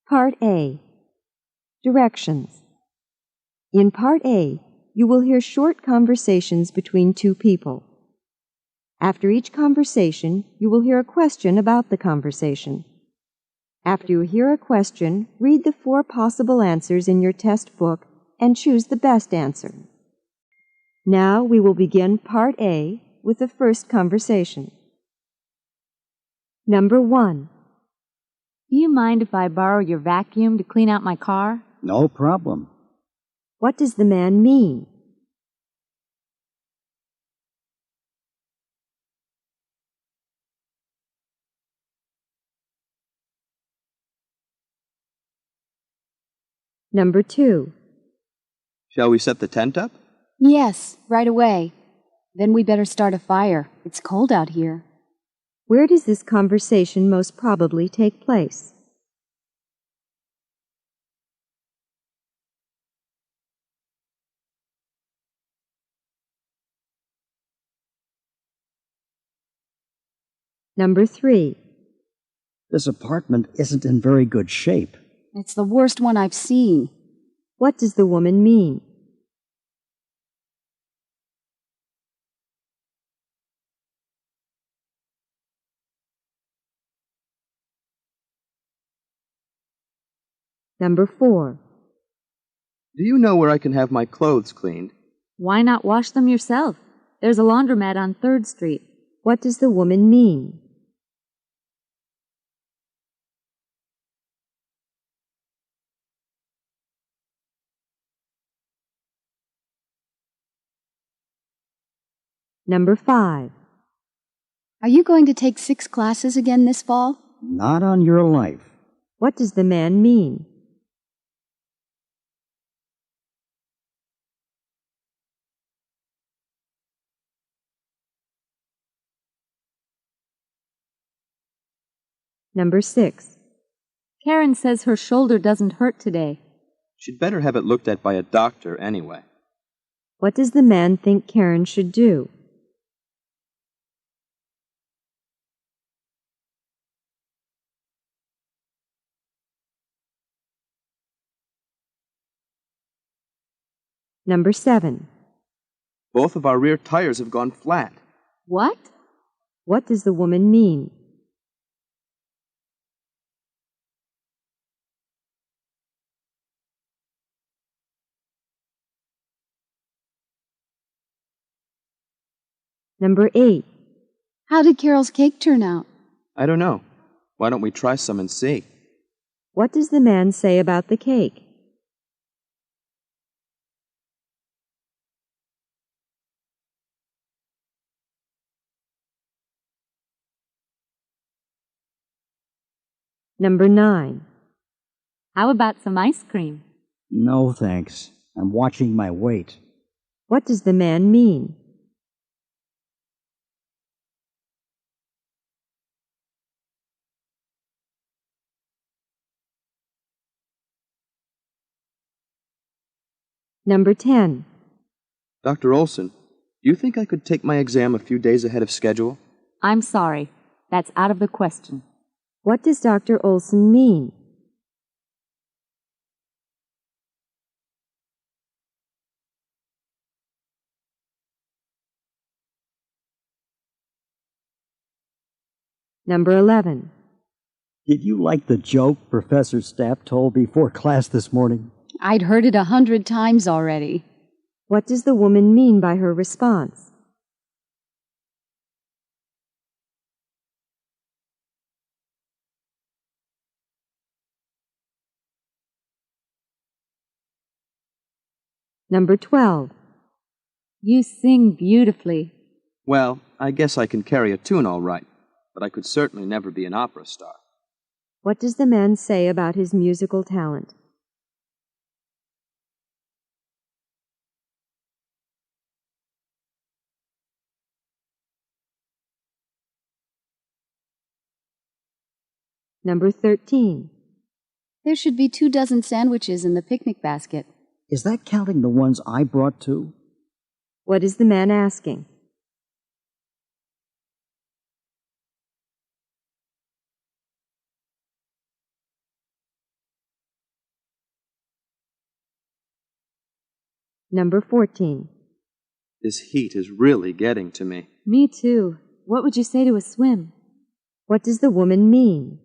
Part A. Directions. In Part A, you will hear short conversations between two people. After each conversation, you will hear a question about the conversation. After you hear a question, read the 4 possible answers in your test book and choose the best answer. Now we will begin Part A with the first conversation. Number 1. Do you mind if I borrow your vacuum to clean out my car? No problem. What does the man mean? Number 2. Shall we set the tent up? Yes, right away. Then we better start a fire. It's cold out here. Where does this conversation most probably take place? Number 3. This apartment isn't in very good shape. It's the worst one I've seen. What does the woman mean? Number 4. Do you know where I can have my clothes cleaned? Why not wash them yourself? There's a laundromat on 3rd Street. What does the woman mean? Number 5. Are you going to take 6 classes again this fall? Not on your life. What does the man mean? Number 6. Karen says her shoulder doesn't hurt today. She'd better have it looked at by a doctor anyway. What does the man think Karen should do? Number 7. Both of our rear tires have gone flat. What? What does the woman mean? Number 8. How did Carol's cake turn out? I don't know. Why don't we try some and see? What does the man say about the cake? Number 9. How about some ice cream? No, thanks. I'm watching my weight. What does the man mean? Number 10. Dr. Olson, do you think I could take my exam a few days ahead of schedule? I'm sorry. That's out of the question. What does Dr. Olson mean? Number 11. Did you like the joke Professor Stapp told before class this morning? I'd heard it 100 times already. What does the woman mean by her response? Number 12. You sing beautifully. Well, I guess I can carry a tune all right, but I could certainly never be an opera star. What does the man say about his musical talent? Number 13. There should be 2 dozen sandwiches in the picnic basket. Is that counting the ones I brought too? What is the man asking? Number 14. This heat is really getting to me. Me too. What would you say to a swim? What does the woman mean?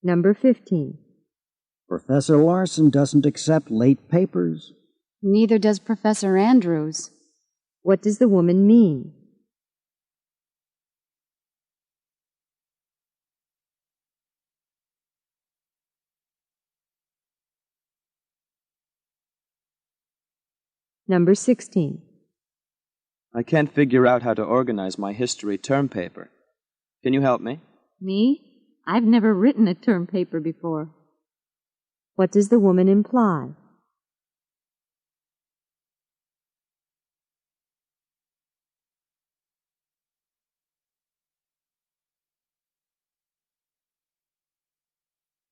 Number 15. Professor Larson doesn't accept late papers. Neither does Professor Andrews. What does the woman mean? Number 16. I can't figure out how to organize my history term paper. Can you help me? Me? I've never written a term paper before. What does the woman imply?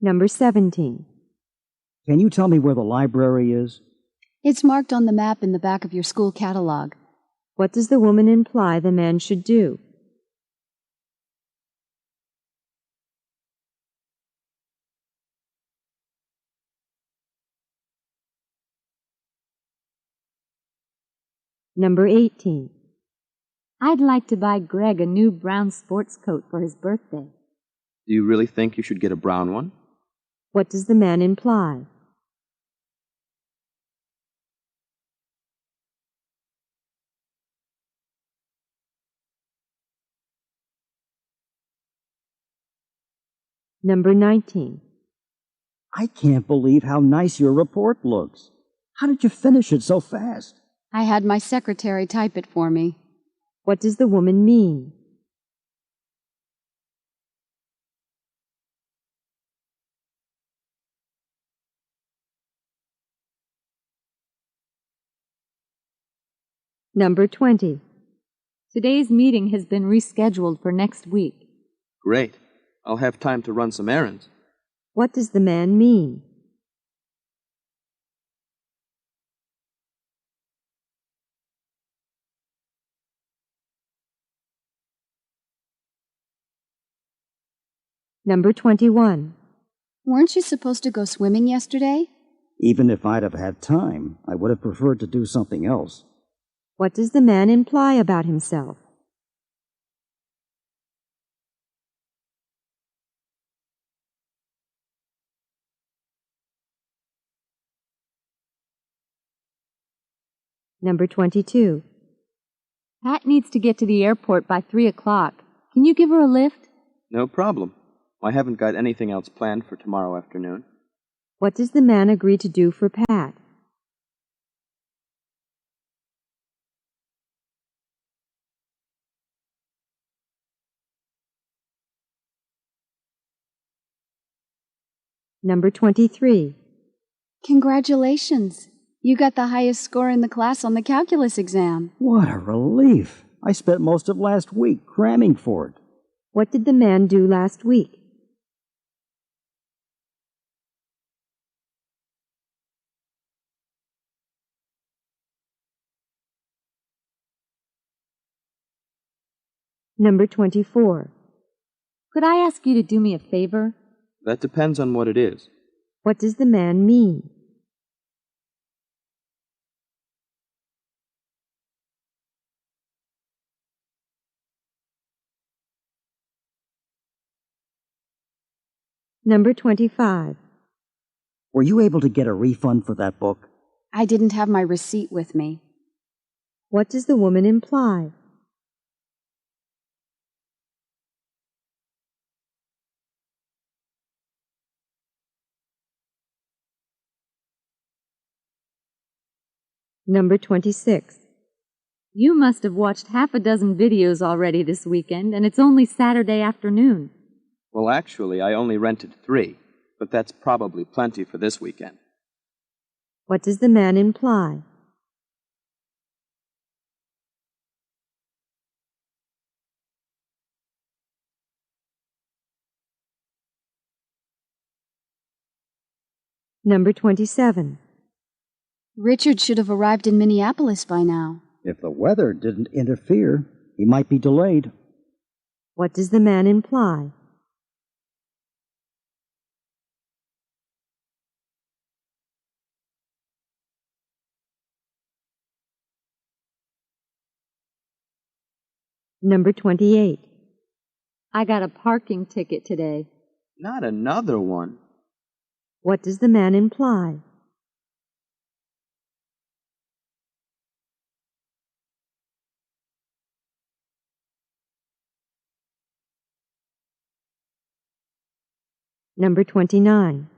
Number 17. Can you tell me where the library is? It's marked on the map in the back of your school catalog. What does the woman imply the man should do? Number 18. I'd like to buy Greg a new brown sports coat for his birthday. Do you really think you should get a brown one? What does the man imply? Number 19. I can't believe how nice your report looks. How did you finish it so fast? I had my secretary type it for me. What does the woman mean? Number 20. Today's meeting has been rescheduled for next week. Great. I'll have time to run some errands. What does the man mean? Number 21. Weren't you supposed to go swimming yesterday? Even if I'd have had time, I would have preferred to do something else. What does the man imply about himself? Number 22. Pat needs to get to the airport by 3 o'clock. Can you give her a lift? No problem. I haven't got anything else planned for tomorrow afternoon. What does the man agree to do for Pat? Number 23. Congratulations. You got the highest score in the class on the calculus exam. What a relief! I spent most of last week cramming for it. What did the man do last week? Number 24. Could I ask you to do me a favor? That depends on what it is. What does the man mean? Number 25. Were you able to get a refund for that book? I didn't have my receipt with me. What does the woman imply? Number 26. You must have watched half a dozen videos already this weekend, and it's only Saturday afternoon. Well, actually, I only rented 3, but that's probably plenty for this weekend. What does the man imply? Number 27. Richard should have arrived in Minneapolis by now. If the weather didn't interfere. He might be delayed. What does the man imply? Number 28. I got a parking ticket today. Not another one. What does the man imply? Number 29.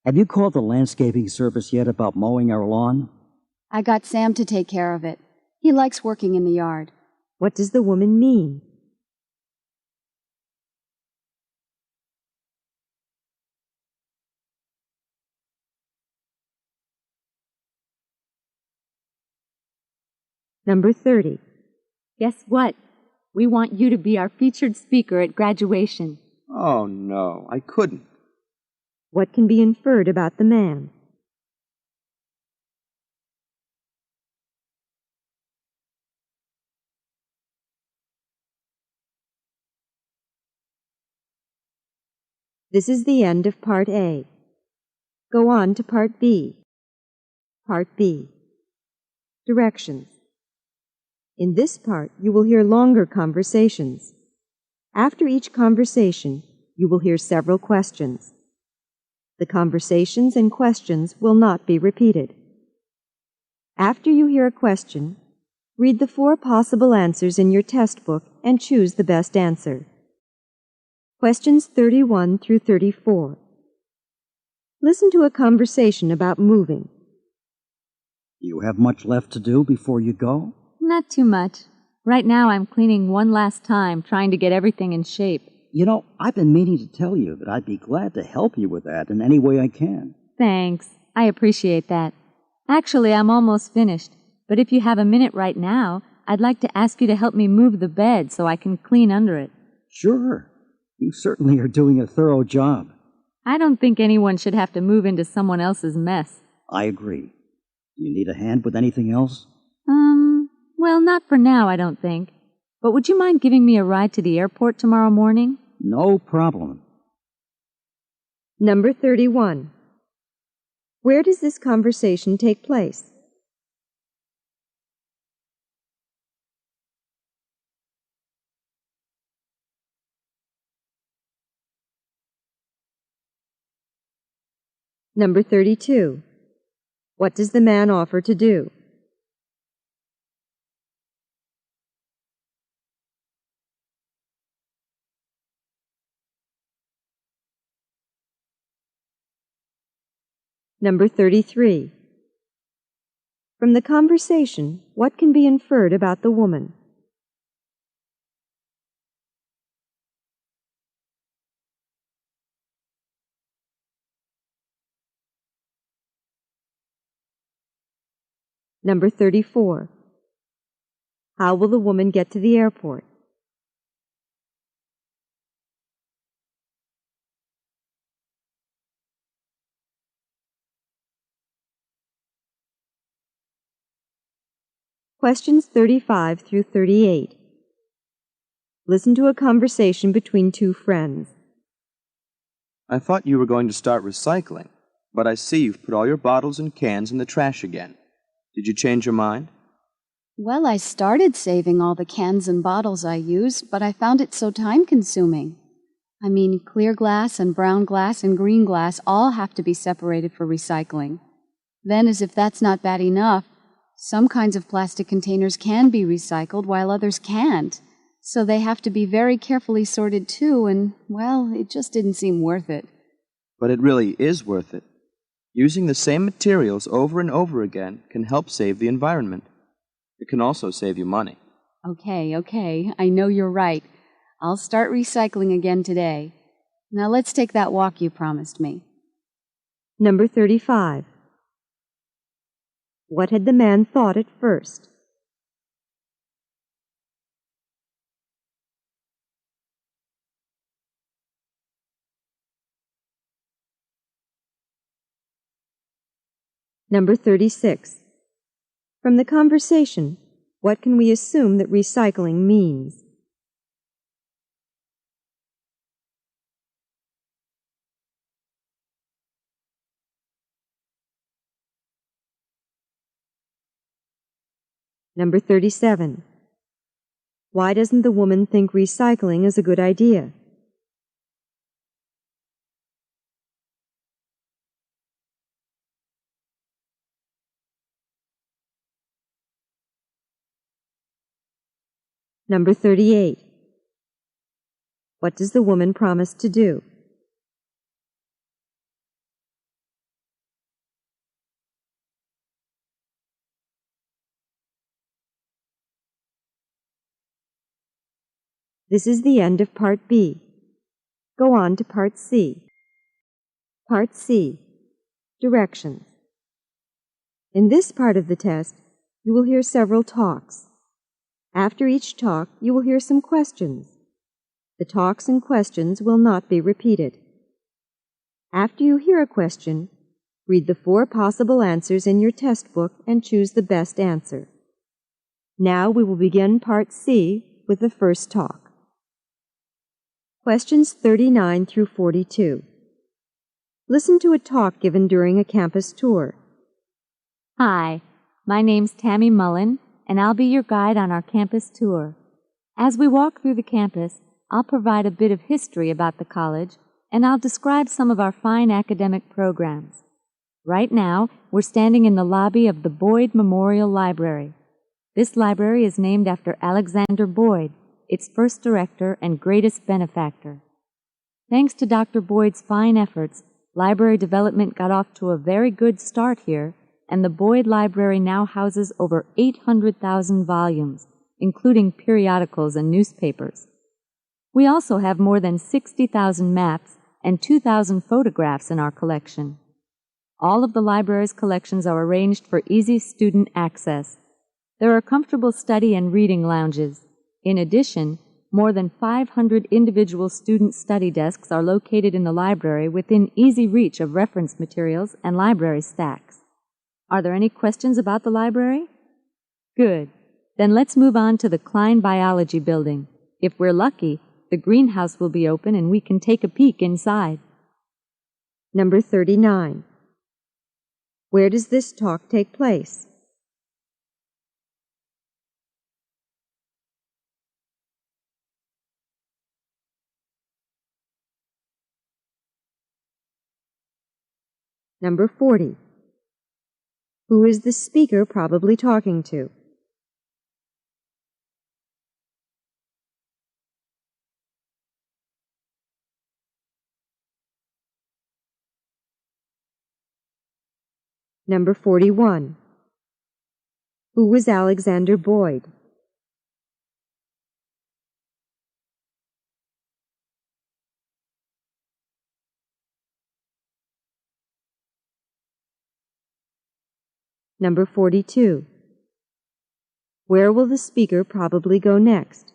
Have you called the landscaping service yet about mowing our lawn? I got Sam to take care of it. He likes working in the yard. What does the woman mean? Number 30. Guess what? We want you to be our featured speaker at graduation. Oh, no, I couldn't. What can be inferred about the man? This is the end of Part A. Go on to Part B. Part B. Directions. In this part, you will hear longer conversations. After each conversation, you will hear several questions. The conversations and questions will not be repeated. After you hear a question, read the 4 possible answers in your test book and choose the best answer. Questions 31 through 34. Listen to a conversation about moving. You have much left to do before you go? Not too much. Right now I'm cleaning one last time, trying to get everything in shape. You know, I've been meaning to tell you that I'd be glad to help you with that in any way I can. Thanks. I appreciate that. Actually, I'm almost finished. But if you have a minute right now, I'd like to ask you to help me move the bed so I can clean under it. Sure. You certainly are doing a thorough job. I don't think anyone should have to move into someone else's mess. I agree. Do you need a hand with anything else? Well, not for now, I don't think. But would you mind giving me a ride to the airport tomorrow morning? No problem. Number 31. Where does this conversation take place? Number 32. What does the man offer to do? Number 33. From the conversation, what can be inferred about the woman? Number 34. How will the woman get to the airport? Questions 35 through 38. Listen to a conversation between 2 friends. I thought you were going to start recycling, but I see you've put all your bottles and cans in the trash again. Did you change your mind? Well, I started saving all the cans and bottles I use, but I found it so time-consuming. I mean, clear glass and brown glass and green glass all have to be separated for recycling. Then, as if that's not bad enough, some kinds of plastic containers can be recycled while others can't. So they have to be very carefully sorted too, and, well, it just didn't seem worth it. But it really is worth it. Using the same materials over and over again can help save the environment. It can also save you money. Okay, I know you're right. I'll start recycling again today. Now let's take that walk you promised me. Number 35. What had the man thought at first? Number 36. From the conversation, What can we assume that recycling means? Number 37. Why doesn't the woman think recycling is a good idea? Number 38. What does the woman promise to do? This is the end of Part B. Go on to Part C. Part C. Directions. In this part of the test, you will hear several talks. After each talk, you will hear some questions. The talks and questions will not be repeated. After you hear a question, read the 4 possible answers in your test book and choose the best answer. Now we will begin Part C with the first talk. Questions 39 through 42. Listen to a talk given during a campus tour. Hi, my name's Tammy Mullen, and I'll be your guide on our campus tour. As we walk through the campus, I'll provide a bit of history about the college, and I'll describe some of our fine academic programs. Right now, we're standing in the lobby of the Boyd Memorial Library. This library is named after Alexander Boyd, its first director and greatest benefactor. Thanks to Dr. Boyd's fine efforts, library development got off to a very good start here, and the Boyd Library now houses over 800,000 volumes, including periodicals and newspapers. We also have more than 60,000 maps and 2,000 photographs in our collection. All of the library's collections are arranged for easy student access. There are comfortable study and reading lounges. In addition, more than 500 individual student study desks are located in the library within easy reach of reference materials and library stacks. Are there any questions about the library? Good. Then let's move on to the Klein Biology Building. If we're lucky, the greenhouse will be open and we can take a peek inside. Number 39. Where does this talk take place? Number 40. Who is the speaker probably talking to? Number 41. Who was Alexander Boyd? Number 42. Where will the speaker probably go next?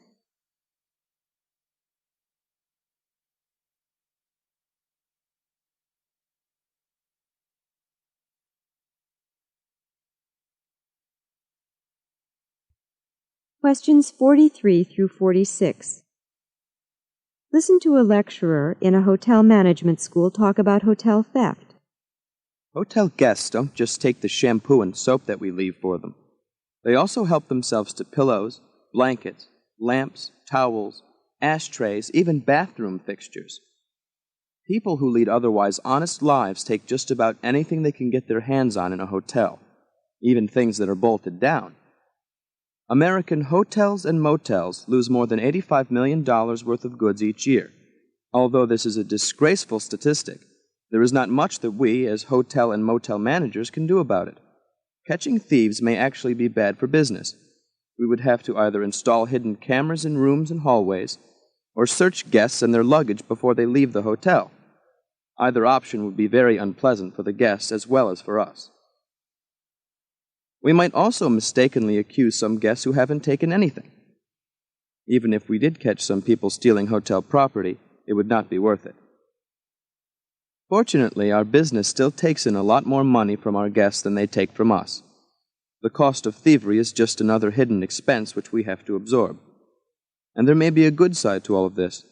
Questions 43 through 46. Listen to a lecturer in a hotel management school talk about hotel theft. Hotel guests don't just take the shampoo and soap that we leave for them. They also help themselves to pillows, blankets, lamps, towels, ashtrays, even bathroom fixtures. People who lead otherwise honest lives take just about anything they can get their hands on in a hotel, even things that are bolted down. American hotels and motels lose more than $85 million worth of goods each year. Although this is a disgraceful statistic, there is not much that we, as hotel and motel managers, can do about it. Catching thieves may actually be bad for business. We would have to either install hidden cameras in rooms and hallways, or search guests and their luggage before they leave the hotel. Either option would be very unpleasant for the guests as well as for us. We might also mistakenly accuse some guests who haven't taken anything. Even if we did catch some people stealing hotel property, it would not be worth it. Fortunately, our business still takes in a lot more money from our guests than they take from us. The cost of thievery is just another hidden expense which we have to absorb. And there may be a good side to all of this.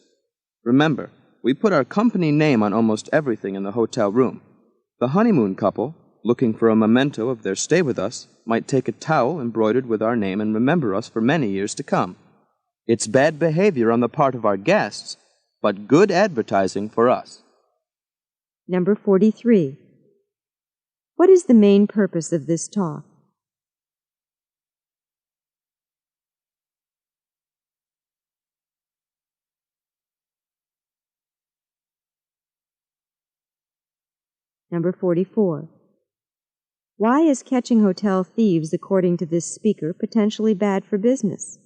Remember, we put our company name on almost everything in the hotel room. The honeymoon couple, looking for a memento of their stay with us, might take a towel embroidered with our name and remember us for many years to come. It's bad behavior on the part of our guests, but good advertising for us. Number 43. What is the main purpose of this talk? Number 44. Why is catching hotel thieves, according to this speaker, potentially bad for business?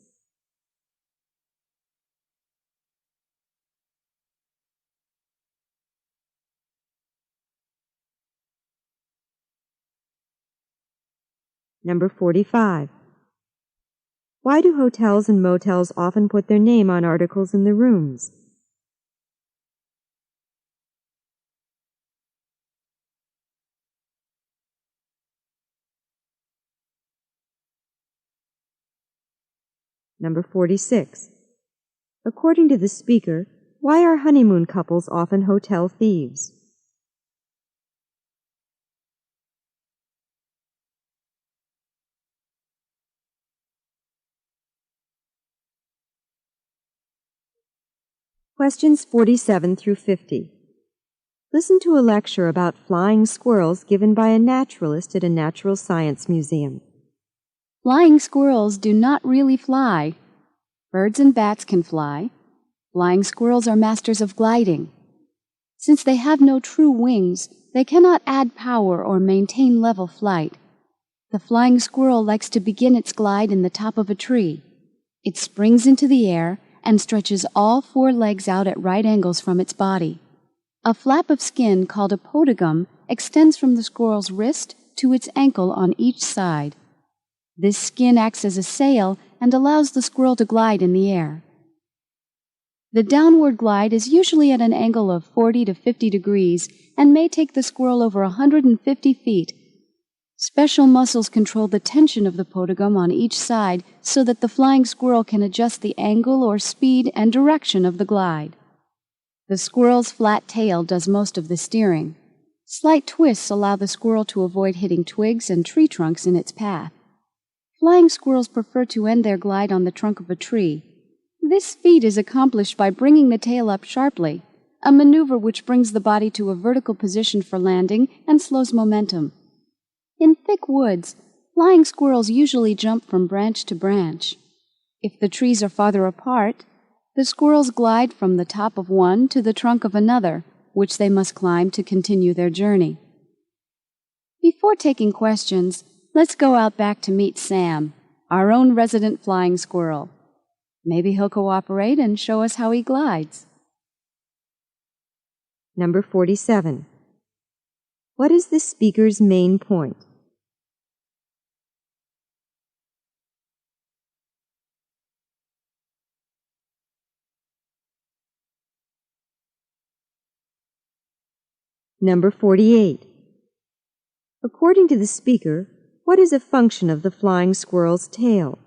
Number 45. Why do hotels and motels often put their name on articles in the rooms? Number 46. According to the speaker, why are honeymoon couples often hotel thieves? Questions 47 through 50. Listen to a lecture about flying squirrels given by a naturalist at a natural science museum. Flying squirrels do not really fly. Birds and bats can fly. Flying squirrels are masters of gliding. Since they have no true wings, they cannot add power or maintain level flight. The flying squirrel likes to begin its glide in the top of a tree. It springs into the air and stretches all four legs out at right angles from its body. A flap of skin called a podogum extends from the squirrel's wrist to its ankle on each side. This skin acts as a sail and allows the squirrel to glide in the air. The downward glide is usually at an angle of 40 to 50 degrees and may take the squirrel over 150 feet. Special muscles control the tension of the podogum on each side so that the flying squirrel can adjust the angle or speed and direction of the glide. The squirrel's flat tail does most of the steering. Slight twists allow the squirrel to avoid hitting twigs and tree trunks in its path. Flying squirrels prefer to end their glide on the trunk of a tree. This feat is accomplished by bringing the tail up sharply, a maneuver which brings the body to a vertical position for landing and slows momentum. In thick woods, flying squirrels usually jump from branch to branch. If the trees are farther apart, the squirrels glide from the top of one to the trunk of another, which they must climb to continue their journey. Before taking questions, let's go out back to meet Sam, our own resident flying squirrel. Maybe he'll cooperate and show us how he glides. Number 47. What is the speaker's main point? Number 48. According to the speaker, what is a function of the flying squirrel's tail?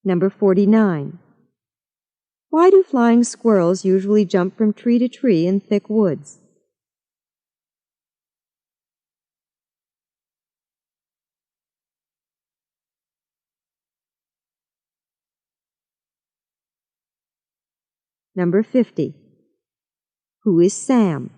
Number 49. Why do flying squirrels usually jump from tree to tree in thick woods? Number 50. Who is Sam?